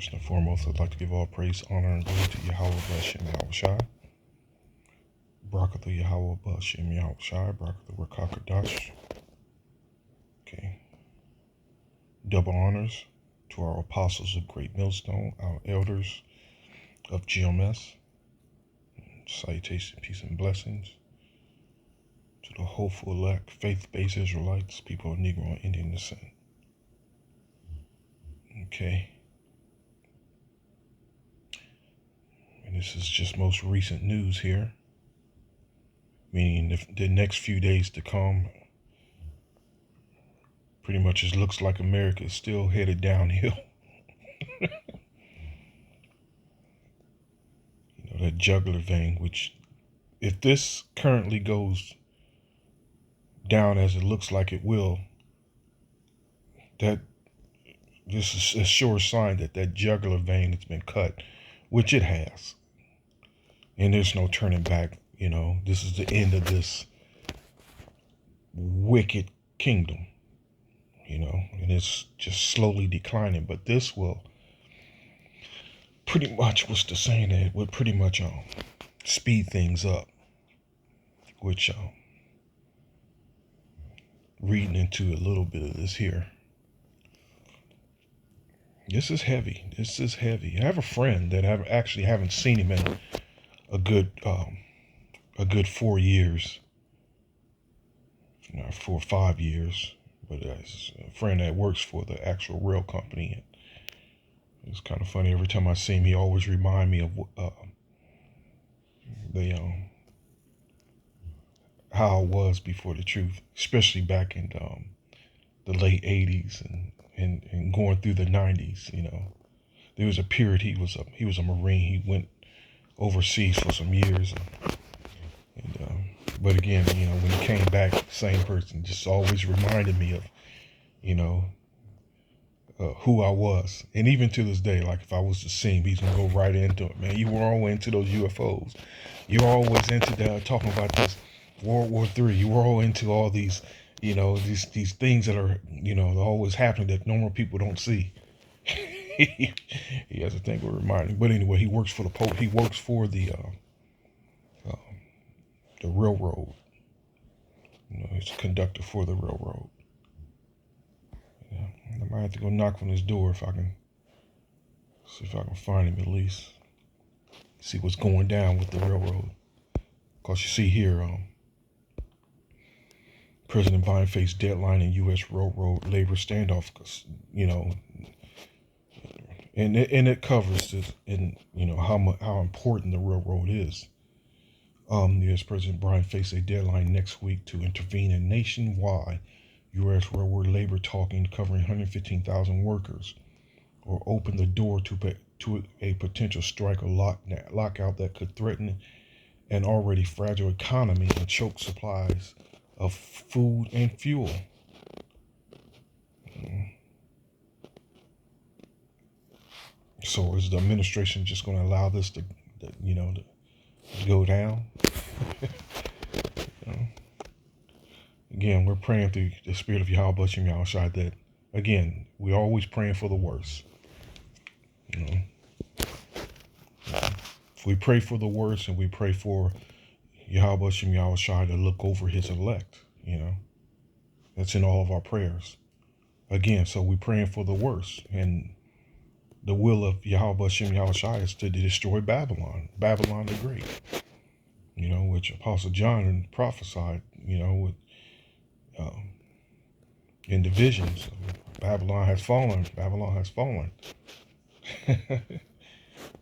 First and foremost, I'd like to give all praise, honor, and glory to Yahweh Bashem Yahweh Shai. Barakatha Yahweh Bashem Yahweh Shai. Barakatha Rakakadash. Okay. Double honors to our apostles of Great Millstone, our elders of GMS. Salutation, peace, and blessings to the hopeful elect, faith-based Israelites, people of Negro and Indian descent. Okay. And this is just most recent news here, meaning the next few days to come, pretty much it looks like America is still headed downhill. That jugular vein, which if this currently goes down as it looks like it will, that this is a sure sign that that jugular vein has been cut, which it has. And there's no turning back. This is the end of this wicked kingdom, and it's just slowly declining. But this will pretty much, what's the saying, that it would pretty much speed things up, which reading into a little bit of this here. This is heavy. I have a friend that I actually haven't seen him in a good 4 years, 4 or 5 years, but it's a friend that works for the actual rail company. And it's kind of funny. Every time I see him, he always remind me of how it was before the truth, especially back in the late 80s and going through the 90s. There was a period he was a Marine. He went overseas for some years, but again, when he came back, same person, just always reminded me of who I was. And even to this day, like if I was to see him, he's gonna go right into it. Man, you were always into those UFOs. You're always into talking about this World War III. You were all into all these, these things that are, always happening that normal people don't see. He has a thing with reminding. But anyway, he works for He works for the railroad. He's a conductor for the railroad. I might have to go knock on his door if I can see if I can find him, at least see what's going down with the railroad. Because you see here, President Biden faced deadline in U.S. railroad labor standoff. And it covers this, and how important the railroad is. U.S. President Biden faced a deadline next week to intervene in nationwide U.S. railroad labor talking covering 115,000 workers, or open the door to a potential strike or lockout that could threaten an already fragile economy and choke supplies of food and fuel. So is the administration just going to allow this to go down? Again, we're praying through the spirit of Yahweh Bashem Yahweh Shai that, again, we're always praying for the worst. If we pray for the worst and we pray for Yahweh Bashem Yahweh Shai to look over his elect, that's in all of our prayers. Again, so we're praying for the worst. And the will of Yahweh Bashem Yahweh Shai is to destroy Babylon the Great, which Apostle John prophesied, with in the visions. Babylon has fallen.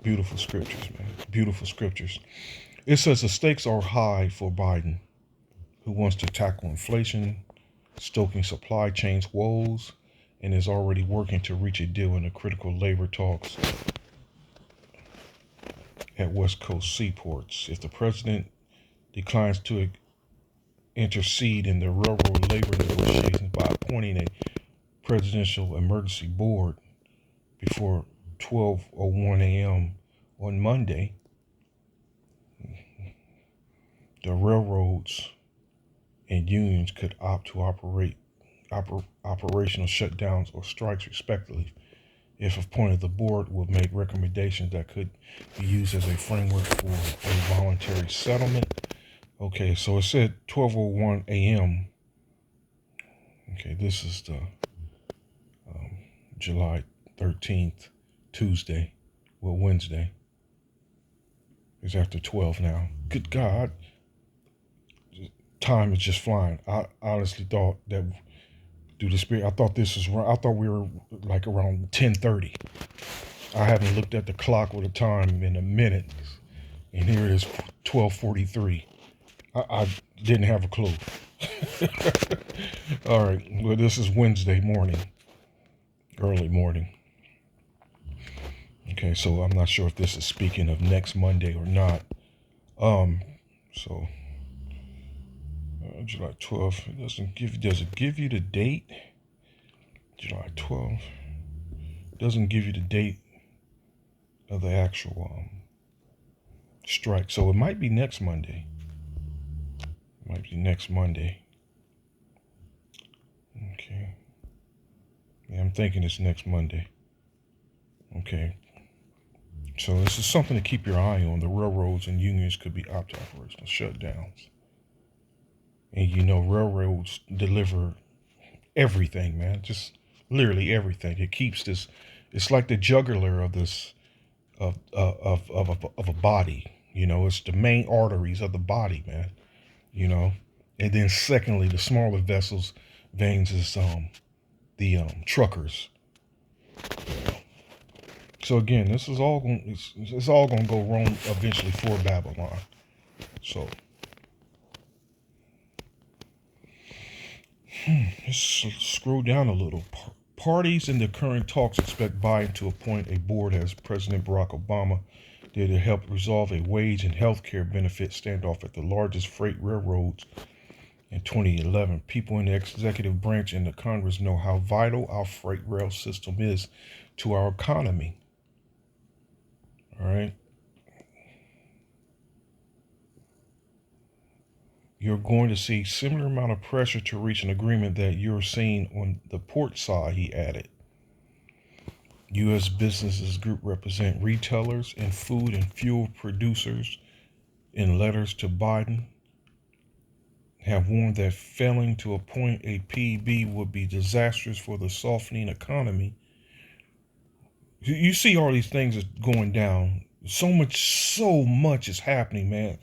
Beautiful scriptures, man. Beautiful scriptures. It says the stakes are high for Biden, who wants to tackle inflation, stoking supply chains woes, and is already working to reach a deal in the critical labor talks at West Coast seaports. If the president declines to intercede in the railroad labor negotiations by appointing a presidential emergency board before 12:01 a.m. on Monday, the railroads and unions could opt to operational shutdowns or strikes respectively if appointed, the board will make recommendations that could be used as a framework for a voluntary settlement. Okay, so it said 12:01 a.m. Okay, this is the July 13th, Tuesday. Well, Wednesday. It's after 12 now. Good God. Time is just flying. I honestly thought that through the spirit, I thought we were like around 10:30. I haven't looked at the clock or the time in a minute. And here it is, 12:43. I didn't have a clue. All right. Well, this is Wednesday morning, early morning. Okay, so I'm not sure if this is speaking of next Monday or not. So July 12th. Does it give you the date? July 12th. Doesn't give you the date of the actual strike. So it might be next Monday. Okay. Yeah, I'm thinking it's next Monday. Okay. So this is something to keep your eye on. The railroads and unions could be operational shutdowns. And you know, railroads deliver everything, man. Just literally everything. It keeps this. It's like the jugular of this of a body. You know, it's the main arteries of the body, man. You know, and then secondly, the smaller vessels, veins is the truckers. So again, this is all going. It's all going to go wrong eventually for Babylon. So let's scroll down a little. Parties in the current talks expect Biden to appoint a board as President Barack Obama did to help resolve a wage and health care benefit standoff at the largest freight railroads in 2011. People in the executive branch and the Congress know how vital our freight rail system is to our economy. All right. You're going to see similar amount of pressure to reach an agreement that you're seeing on the port side, he added. U.S. businesses group represent retailers and food and fuel producers in letters to Biden have warned that failing to appoint a PB would be disastrous for the softening economy. You see all these things are going down. So much is happening, man,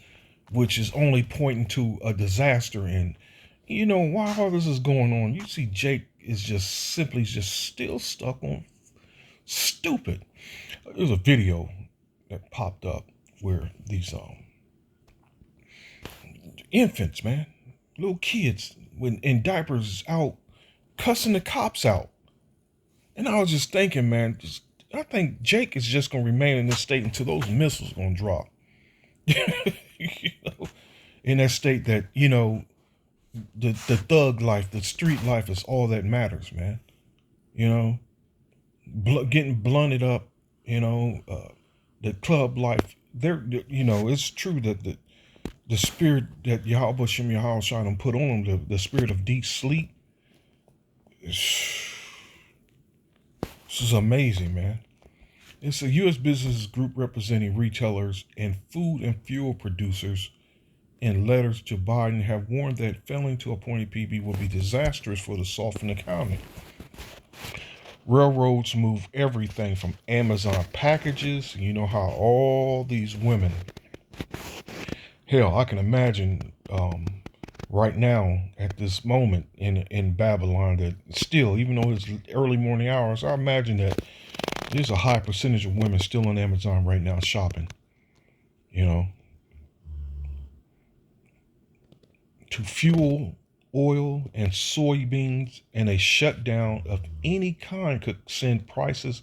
which is only pointing to a disaster. And you know, while all this is going on, you see Jake is just still stuck on stupid. There's a video that popped up where these infants, man, little kids in diapers out cussing the cops out. And I was just thinking, man, I think Jake is just going to remain in this state until those missiles going to drop. You know, in that state that, you know, the thug life, the street life is all that matters, man. You know, getting blunted up, you know, the club life. You know, it's true that the spirit that Yahweh Shem Yahweh Shalom put on them, the spirit of deep sleep. This is amazing, man. It's a U.S. business group representing retailers and food and fuel producers in letters to Biden have warned that failing to appoint a PB will be disastrous for the softened economy. Railroads move everything from Amazon packages. You know how all these women, hell, I can imagine right now at this moment in Babylon that still, even though it's early morning hours, I imagine that there's a high percentage of women still on Amazon right now shopping, you know. To fuel oil and soybeans, and a shutdown of any kind could send prices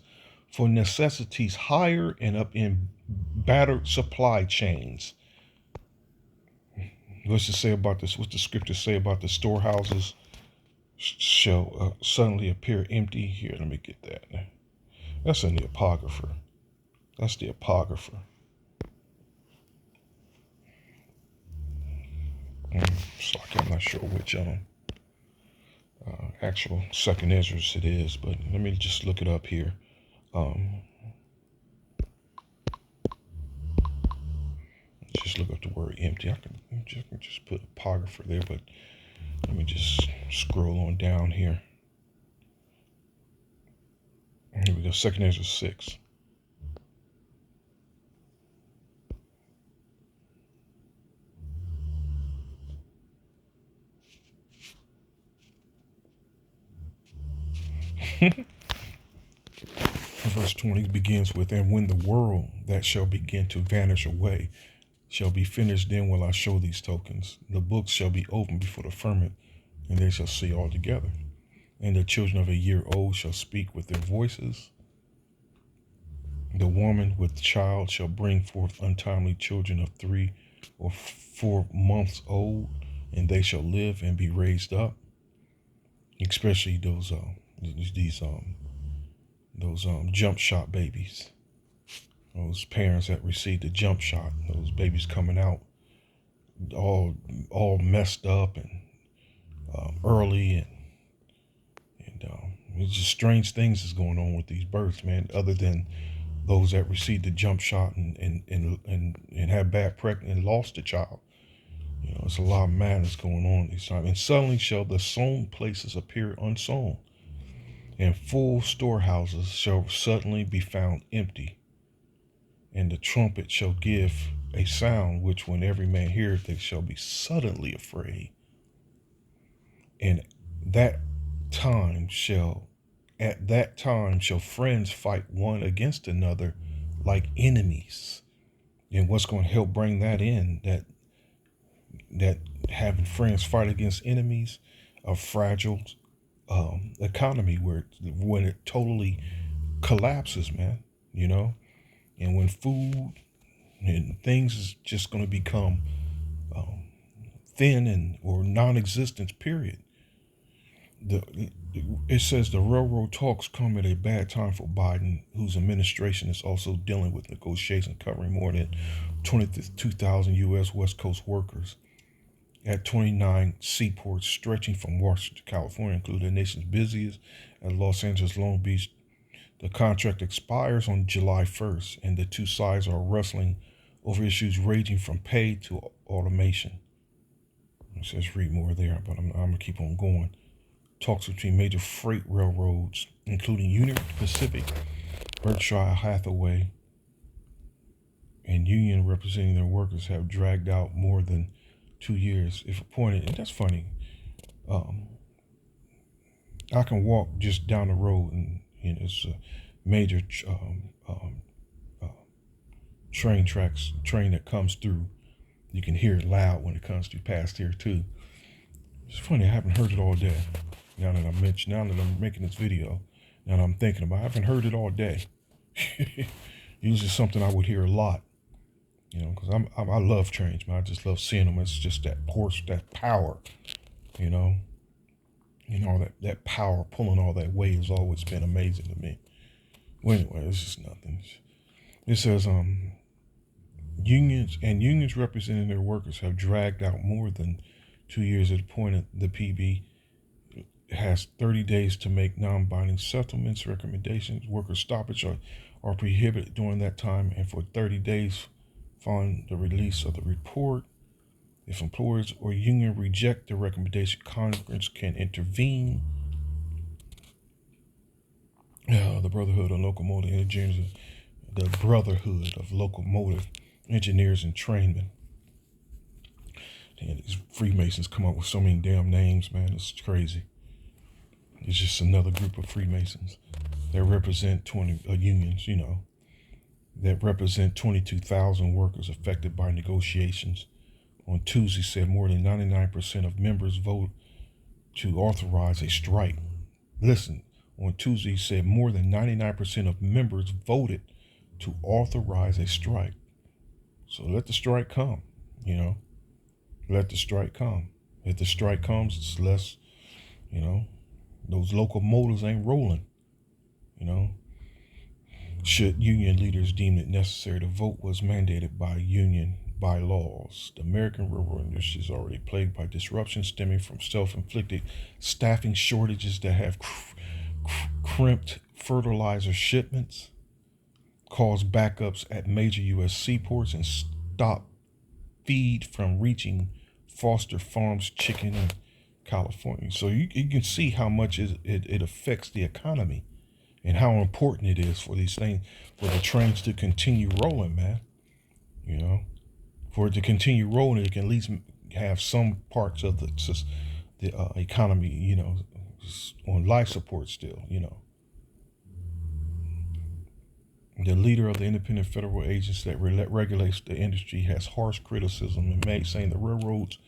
for necessities higher and up in battered supply chains. What's it say about this? What's the scripture say about the storehouses shall suddenly appear empty? Here, let me get that. That's in the Apocrypha. That's the Apocrypha. So I'm not sure which actual second Esdras it is, but let me just look it up here. Um, just look up the word empty. I can just put apocrypha there, but let me just scroll on down here. Here we go. 2 Ezra 6. Verse 20 begins with, "And when the world that shall begin to vanish away shall be finished, then will I show these tokens. The books shall be opened before the firmament, and they shall see all together. And the children of a year old shall speak with their voices. The woman with child shall bring forth untimely children of 3 or 4 months old, and they shall live and be raised up." Especially those jump shot babies, those parents that received the jump shot, those babies coming out all messed up and early, and it's just strange things is going on with these births, man. Other than those that received the jump shot and had bad pregnancy and lost the child. It's a lot of madness going on these times. "And suddenly shall the sown places appear unsown, and full storehouses shall suddenly be found empty. And the trumpet shall give a sound, which when every man heareth, they shall be suddenly afraid. And that time shall at that time shall friends fight one against another like enemies." And what's going to help bring that in, that having friends fight against enemies, a fragile economy when it totally collapses, man, and when food and things is just going to become thin and or non-existent, period. It says the railroad talks come at a bad time for Biden, whose administration is also dealing with negotiations covering more than 22,000 U.S. West Coast workers at 29 seaports stretching from Washington to California, including the nation's busiest at Los Angeles, Long Beach. The contract expires on July 1st, and the two sides are wrestling over issues ranging from pay to automation. It says read more there, but I'm going to keep on going. Talks between major freight railroads, including Union Pacific, Berkshire Hathaway, and union representing their workers, have dragged out more than 2 years. If appointed, and that's funny, I can walk just down the road, and it's a major train that comes through. You can hear it loud when it comes through past here too. It's funny, I haven't heard it all day. Now that I'm making this video, now that I'm thinking about it, I haven't heard it all day. Usually something I would hear a lot, because I love trains, man. I just love seeing them. It's just that force, that power, that power pulling all that weight has always been amazing to me. Well, anyway, it's just nothing. It says unions representing their workers have dragged out more than 2 years at the point of the PB has 30 days to make non-binding settlements, recommendations. Worker stoppage are prohibited during that time, and for 30 days following the release of the report. If employers or union reject the recommendation, Congress can intervene. The Brotherhood of Locomotive Engineers, the Brotherhood of Locomotive Engineers and Trainmen. Damn, these Freemasons come up with so many damn names, man. It's crazy. It's just another group of Freemasons that represent 20 unions, that represent 22,000 workers affected by negotiations. On Tuesday, said more than 99% of members vote to authorize a strike. Listen, on Tuesday, said more than 99% of members voted to authorize a strike. So let the strike come, Let the strike come. If the strike comes, it's less, those locomotives ain't rolling, Should union leaders deem it necessary, the vote was mandated by union bylaws. The American railroad industry is already plagued by disruptions stemming from self-inflicted staffing shortages that have crimped fertilizer shipments, caused backups at major U.S. seaports, and stopped feed from reaching Foster Farms chicken in California. So you can see how much it affects the economy and how important it is for these things, for the trains to continue rolling, man. You know, for it to continue rolling, it can at least have some parts of the economy, on life support still, The leader of the independent federal agency that regulates the industry has harsh criticism in May, saying the railroads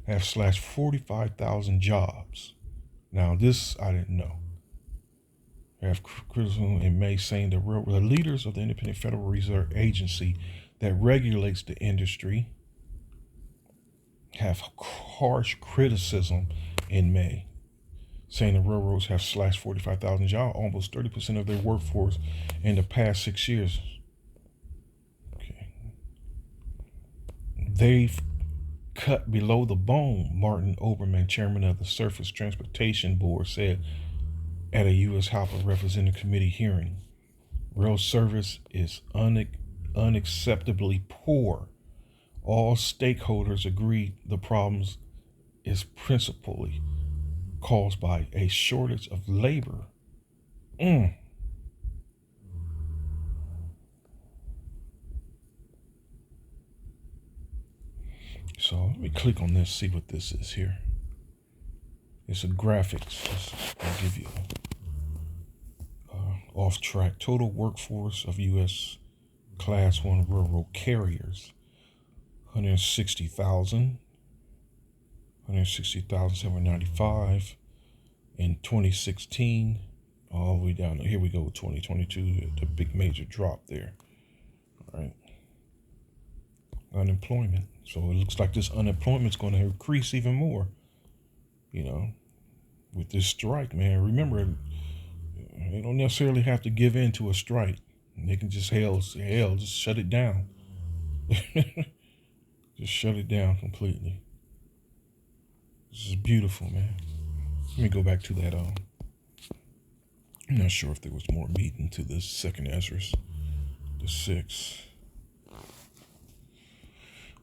have slashed 45,000 jobs. Now, this I didn't know. Have criticism in May, saying the leaders of the independent federal reserve agency that regulates the industry have harsh criticism in May, saying the railroads have slashed 45,000 jobs, almost 30% of their workforce in the past 6 years. Okay. They've cut below the bone, Martin Oberman, chairman of the Surface Transportation Board, said at a U.S. House of Representatives committee hearing. Rail service is unacceptably poor. All stakeholders agree the problems is principally caused by a shortage of labor. So let me click on this, see what this is here. It's a graphics. I'll give you off track. Total workforce of U.S. Class 1 railroad carriers, 160,795 in 2016, all the way down. Here we go, 2022, the big major drop there. All right. Unemployment. So it looks like this unemployment's going to increase even more, with this strike, man. Remember, they don't necessarily have to give in to a strike. They can just just shut it down. Just shut it down completely. This is beautiful, man. Let me go back to that. I'm not sure if there was more meat into this second Ezra's, the 6.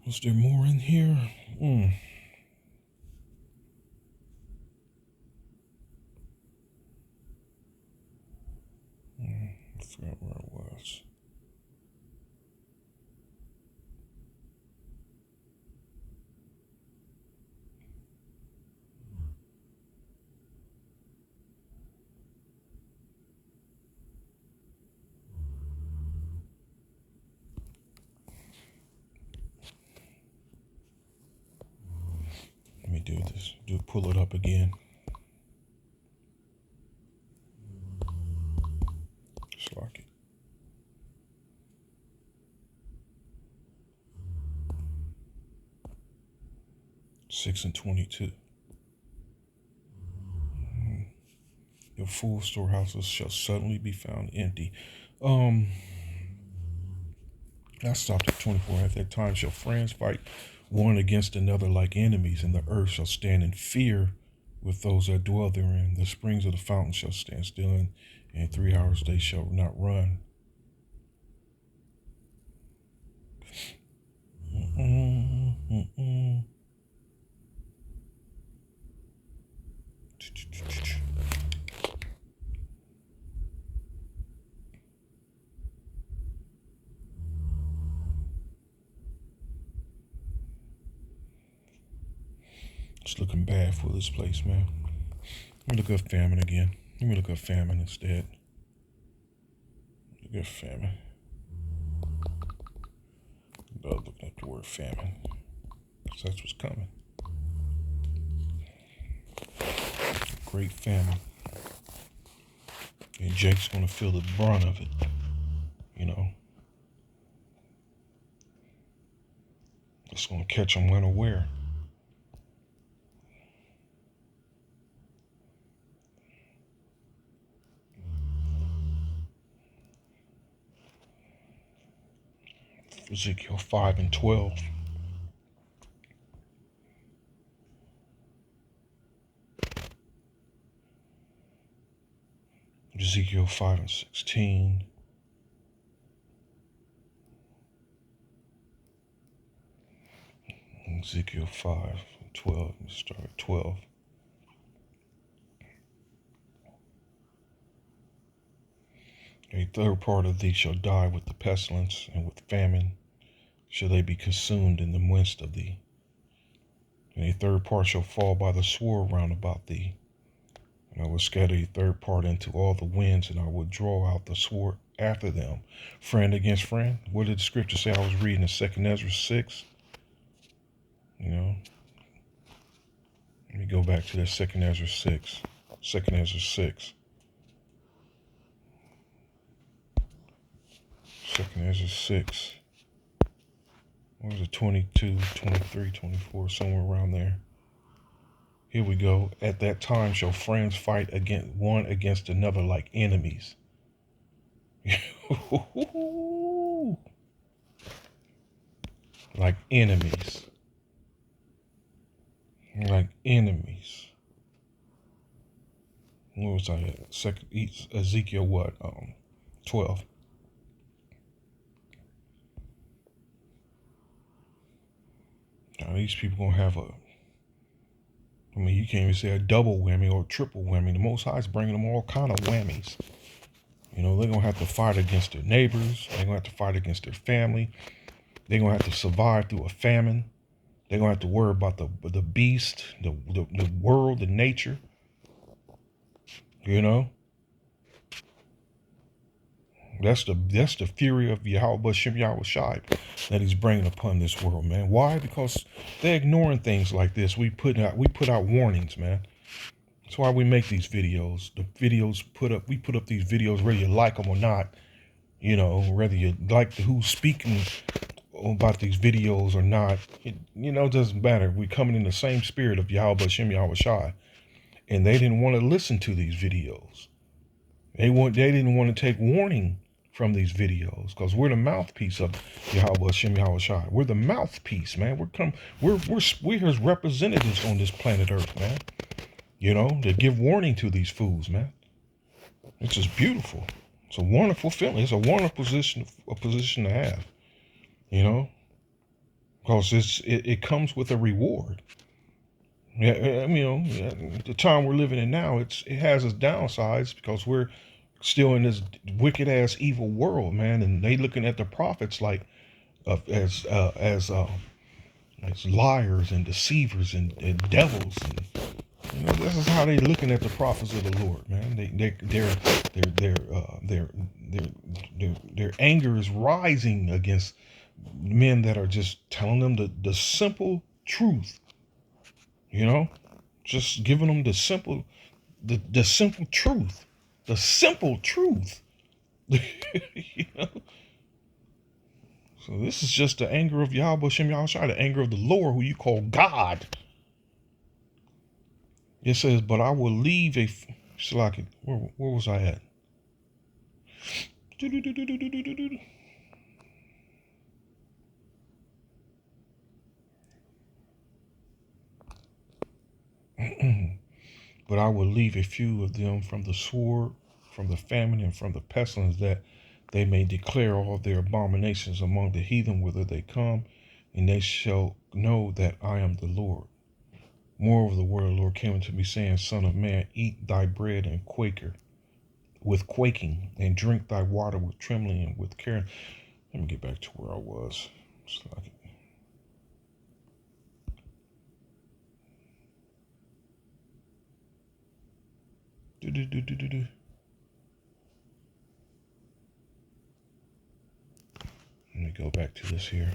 Was there more in here? I forgot where I was. Let me do this. Pull it up again. Just like it. Six and 22. Your full storehouses shall suddenly be found empty. I stopped at 24. At that time shall friends fight one against another like enemies, and the earth shall stand in fear with those that dwell therein. The springs of the fountain shall stand still, and in 3 hours they shall not run. It's looking bad for this place, man. Let me look up famine again. Let me look up famine instead. Look at famine. Looking at the word famine. So that's what's coming. Great famine. And Jake's going to feel the brunt of it. It's going to catch him unaware. Ezekiel 5 and 12. Ezekiel 5 and 16. Ezekiel 5 and 12. Let's start at 12. A third part of thee shall die with the pestilence, and with famine shall they be consumed in the midst of thee. And a third part shall fall by the sword round about thee. And I will scatter a third part into all the winds, and I will draw out the sword after them. Friend against friend. What did the scripture say? I was reading in 2 Ezra 6. Let me go back to this 2 Ezra 6. 2 Ezra 6. 2 Ezra 6. What was it? 22, 23, 24, somewhere around there. Here we go. At that time shall friends fight against one against another like enemies. Like enemies. Like enemies. What was I at? Ezekiel what? 12. Now these people gonna have you can't even say a double whammy or a triple whammy. The Most High is bringing them all kind of whammies. They're going to have to fight against their neighbors. They're going to have to fight against their family. They're going to have to survive through a famine. They're going to have to worry about the beast, the world, the nature. That's the fury of Yahweh Shem Yahweh Shai that he's bringing upon this world, man. Why? Because they're ignoring things like this. We put out warnings, man. That's why we make these videos. We put up these videos whether you like them or not. Whether you like who's speaking about these videos or not, it doesn't matter. We coming in the same spirit of Yahweh Shem Yahweh Shai, and they didn't want to listen to these videos. They didn't want to take warning from these videos because we're the mouthpiece of Yahweh Shem Yahweh Shai. We're the mouthpiece, man. We're his representatives on this planet Earth, man. To give warning to these fools, man. It's just beautiful. It's a wonderful feeling. It's a wonderful position to have. Because it comes with a reward. Yeah, the time we're living in now, it has its downsides because we're still in this wicked ass evil world, man, and they looking at the prophets like as liars and deceivers and devils, and this is how they looking at the prophets of the Lord, man. Their anger is rising against men that are just telling them the simple truth. Just giving them the simple truth. The simple truth. So this is just the anger of Yahweh Shem Yahweh Shai, the anger of the Lord, who you call God. It says, but I will leave where was I at? But I will leave a few of them from the sword, from the famine, and from the pestilence, that they may declare all their abominations among the heathen whither they come, and they shall know that I am the Lord. Moreover, the word of the Lord came unto me, saying, Son of man, eat thy bread with quaking, and drink thy water with trembling and with care. Let me get back to where I was. Let me go back to this here.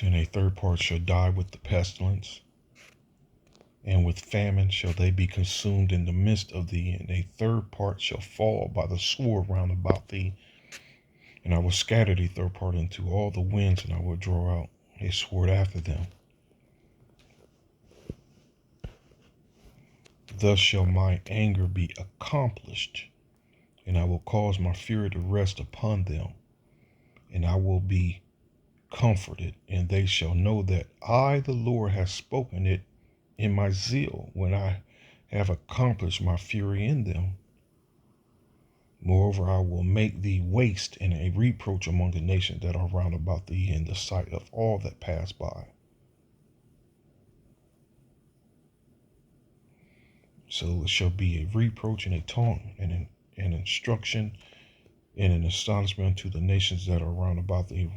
And a third part shall die with the pestilence, and with famine shall they be consumed in the midst of thee, and a third part shall fall by the sword round about thee. And I will scatter the third part into all the winds, and I will draw out a sword after them. Thus shall my anger be accomplished, and I will cause my fury to rest upon them, and I will be comforted, and they shall know that I, the Lord, have spoken it in my zeal, when I have accomplished my fury in them. Moreover, I will make thee waste and a reproach among the nations that are round about thee in the sight of all that pass by. So it shall be a reproach and a taunt and an instruction and an astonishment to the nations that are round about thee,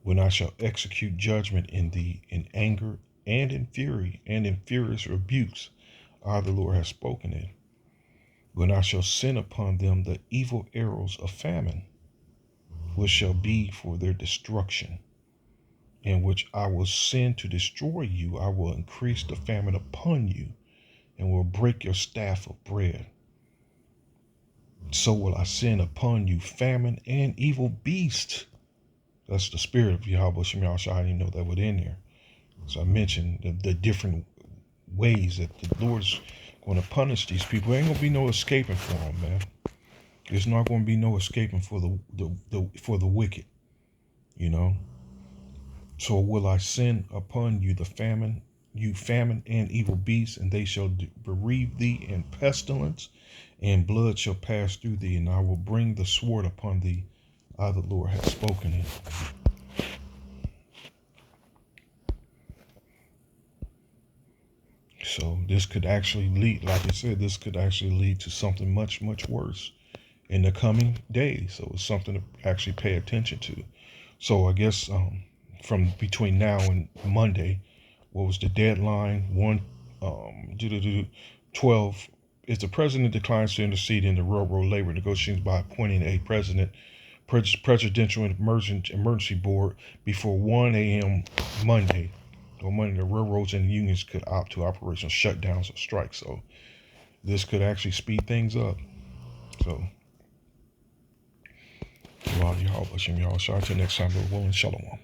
when I shall execute judgment in thee in anger and in fury and in furious rebukes. I, the Lord, have spoken it. When I shall send upon them the evil arrows of famine, which shall be for their destruction, and which I will send to destroy you, I will increase the famine upon you, and will break your staff of bread. So will I send upon you famine and evil beasts. That's the spirit of Yahweh Shem Yahushua. I didn't know that was in there. So I mentioned the different ways that the Lord's going to punish these people. There ain't going to be no escaping for them, man. There's not going to be no escaping for the wicked, you know. So will I send upon you the famine, and evil beasts, and they shall bereave thee in pestilence, and blood shall pass through thee, and I will bring the sword upon thee. I, the Lord, have spoken it. So this could actually lead, like I said, this could actually lead to something much, much worse in the coming days. So it's something to actually pay attention to. So I guess from between now and Monday, what was the deadline? 12. If the president declines to intercede in the railroad labor negotiations by appointing a presidential emergency board before 1 a.m. Monday, or Monday, the railroads and the unions could opt to operational shutdowns or strikes. So this could actually speed things up. So, Shalom, Yahweh, Shem Yahweh, till next time, Lord willing, Shalom.